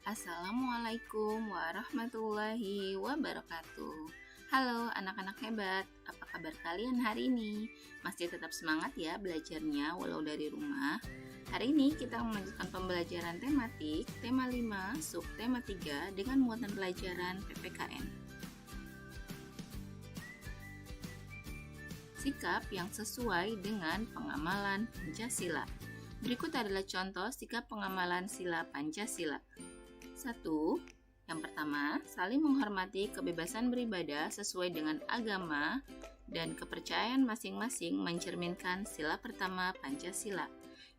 Assalamualaikum warahmatullahi wabarakatuh. Halo anak-anak hebat, apa kabar kalian hari ini? Masih tetap semangat ya belajarnya walau dari rumah? Hari ini kita melanjutkan pembelajaran tematik, tema 5, subtema 3 dengan muatan pelajaran PPKN. Sikap yang sesuai dengan pengamalan Pancasila. Berikut adalah contoh sikap pengamalan sila Pancasila. 1. Yang pertama, saling menghormati kebebasan beribadah sesuai dengan agama dan kepercayaan masing-masing mencerminkan sila pertama Pancasila.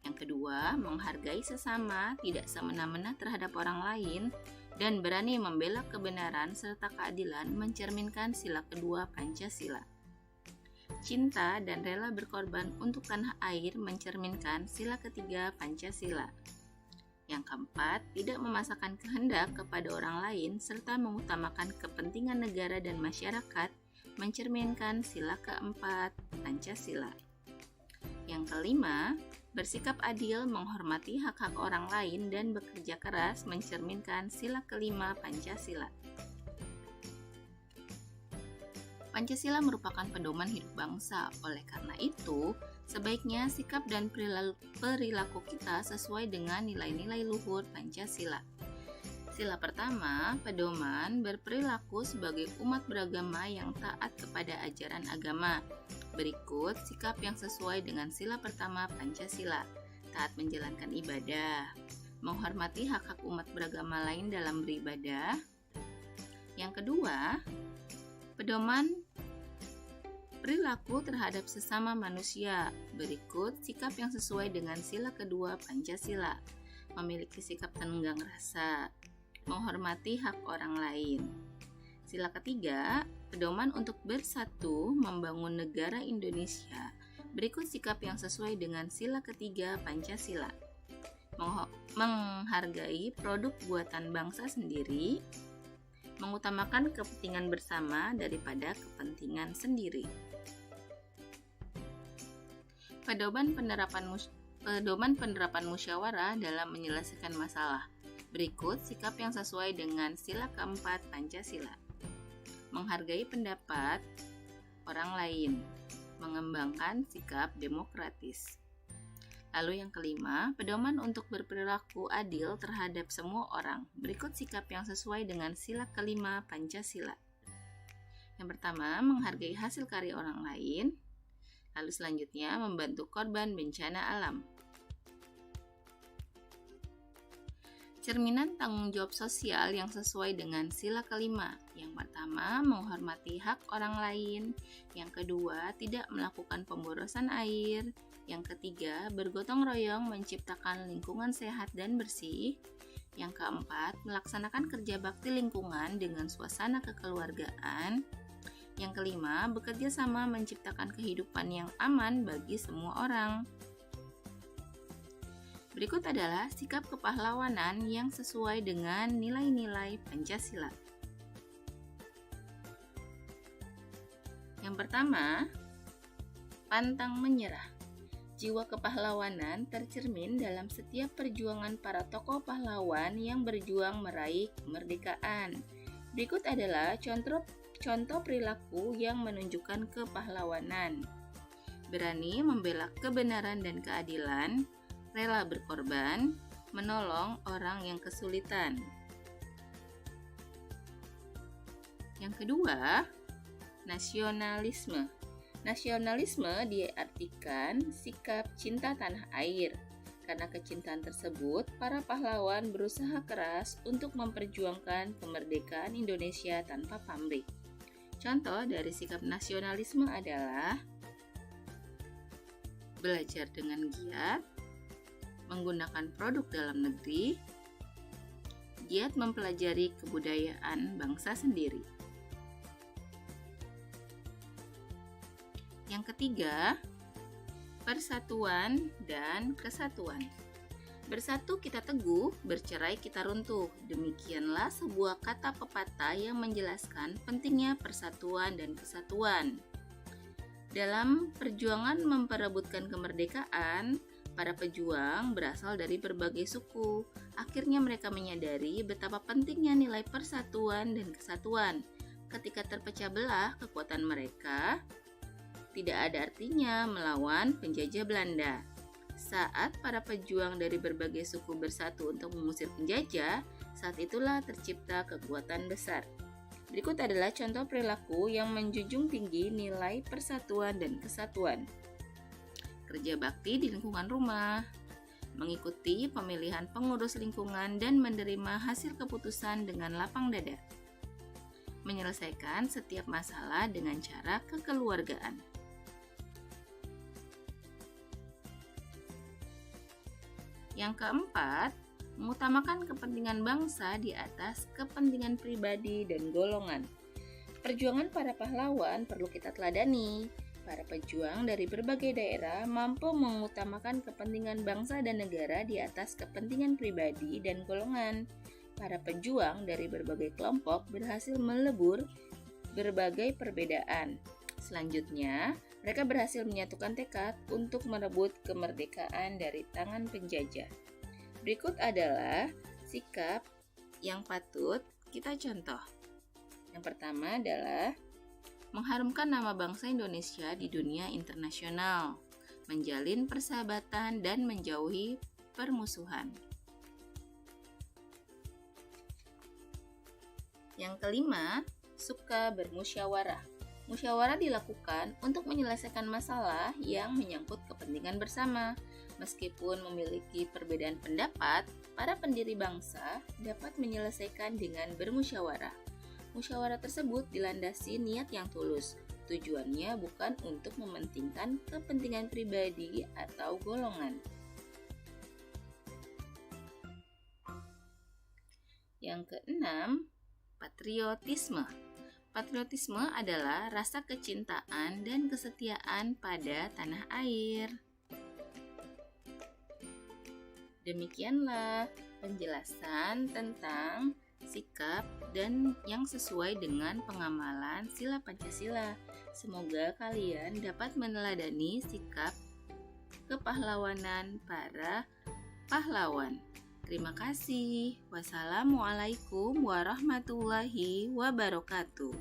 Yang kedua, menghargai sesama, tidak semena-mena terhadap orang lain, dan berani membela kebenaran serta keadilan mencerminkan sila kedua Pancasila. Cinta dan rela berkorban untuk tanah air mencerminkan sila ketiga Pancasila. Yang keempat, tidak memaksakan kehendak kepada orang lain serta mengutamakan kepentingan negara dan masyarakat mencerminkan sila keempat Pancasila. Yang kelima, bersikap adil, menghormati hak-hak orang lain dan bekerja keras mencerminkan sila kelima Pancasila. Pancasila merupakan pedoman hidup bangsa. Oleh karena itu, sebaiknya sikap dan perilaku kita sesuai dengan nilai-nilai luhur Pancasila. Sila pertama, pedoman berperilaku sebagai umat beragama yang taat kepada ajaran agama. Berikut sikap yang sesuai dengan sila pertama Pancasila: taat menjalankan ibadah, menghormati hak-hak umat beragama lain dalam beribadah. Yang kedua, pedoman perilaku terhadap sesama manusia. Berikut sikap yang sesuai dengan sila kedua Pancasila: memiliki sikap tenggang rasa, menghormati hak orang lain. Sila ketiga, pedoman untuk bersatu membangun negara Indonesia. Berikut sikap yang sesuai dengan sila ketiga Pancasila: menghargai produk buatan bangsa sendiri, mengutamakan kepentingan bersama daripada kepentingan sendiri. Pedoman penerapan musyawarah dalam menyelesaikan masalah. Berikut sikap yang sesuai dengan sila keempat Pancasila: menghargai pendapat orang lain, mengembangkan sikap demokratis. Lalu yang kelima, pedoman untuk berperilaku adil terhadap semua orang. Berikut sikap yang sesuai dengan sila kelima Pancasila. Yang pertama, menghargai hasil karya orang lain. Lalu selanjutnya, membantu korban bencana alam. Cerminan tanggung jawab sosial yang sesuai dengan sila kelima. Yang pertama, menghormati hak orang lain. Yang kedua, tidak melakukan pemborosan air. Yang ketiga, bergotong royong menciptakan lingkungan sehat dan bersih. Yang keempat, melaksanakan kerja bakti lingkungan dengan suasana kekeluargaan. Yang kelima, bekerja sama menciptakan kehidupan yang aman bagi semua orang. Berikut adalah sikap kepahlawanan yang sesuai dengan nilai-nilai Pancasila. Yang pertama, pantang menyerah. Jiwa kepahlawanan tercermin dalam setiap perjuangan para tokoh pahlawan yang berjuang meraih kemerdekaan. Berikut adalah contoh perilaku yang menunjukkan kepahlawanan: berani membela kebenaran dan keadilan, rela berkorban, menolong orang yang kesulitan. Yang kedua, nasionalisme. Nasionalisme diartikan sikap cinta tanah air. Karena kecintaan tersebut, para pahlawan berusaha keras untuk memperjuangkan kemerdekaan Indonesia tanpa pamrih. Contoh dari sikap nasionalisme adalah belajar dengan giat, menggunakan produk dalam negeri, giat mempelajari kebudayaan bangsa sendiri. Yang ketiga, persatuan dan kesatuan. Bersatu kita teguh, bercerai kita runtuh. Demikianlah sebuah kata pepatah yang menjelaskan pentingnya persatuan dan kesatuan. Dalam perjuangan memperebutkan kemerdekaan, Para pejuang berasal dari berbagai suku. Akhirnya mereka menyadari betapa pentingnya nilai persatuan dan kesatuan. Ketika terpecah belah, kekuatan mereka tidak ada artinya melawan penjajah Belanda. Saat para pejuang dari berbagai suku bersatu untuk mengusir penjajah, saat itulah tercipta kekuatan besar. Berikut adalah contoh perilaku yang menjunjung tinggi nilai persatuan dan kesatuan. Kerja bakti di lingkungan rumah, mengikuti pemilihan pengurus lingkungan dan menerima hasil keputusan dengan lapang dada. Menyelesaikan setiap masalah dengan cara kekeluargaan. Yang keempat, mengutamakan kepentingan bangsa di atas kepentingan pribadi dan golongan. Perjuangan para pahlawan perlu kita teladani. Para pejuang dari berbagai daerah mampu mengutamakan kepentingan bangsa dan negara di atas kepentingan pribadi dan golongan. Para pejuang dari berbagai kelompok berhasil melebur berbagai perbedaan. Selanjutnya, mereka berhasil menyatukan tekad untuk merebut kemerdekaan dari tangan penjajah. Berikut adalah sikap yang patut kita contoh. Yang pertama adalah mengharumkan nama bangsa Indonesia di dunia internasional, menjalin persahabatan dan menjauhi permusuhan. Yang kelima, suka bermusyawarah. Musyawarah dilakukan untuk menyelesaikan masalah yang menyangkut kepentingan bersama. Meskipun memiliki perbedaan pendapat, para pendiri bangsa dapat menyelesaikan dengan bermusyawarah. Musyawarah tersebut dilandasi niat yang tulus. Tujuannya bukan untuk mementingkan kepentingan pribadi atau golongan. Yang keenam, patriotisme. Patriotisme adalah rasa kecintaan dan kesetiaan pada tanah air. Demikianlah penjelasan tentang sikap dan yang sesuai dengan pengamalan sila Pancasila. Semoga kalian dapat meneladani sikap kepahlawanan para pahlawan. Terima kasih. Wassalamualaikum warahmatullahi wabarakatuh.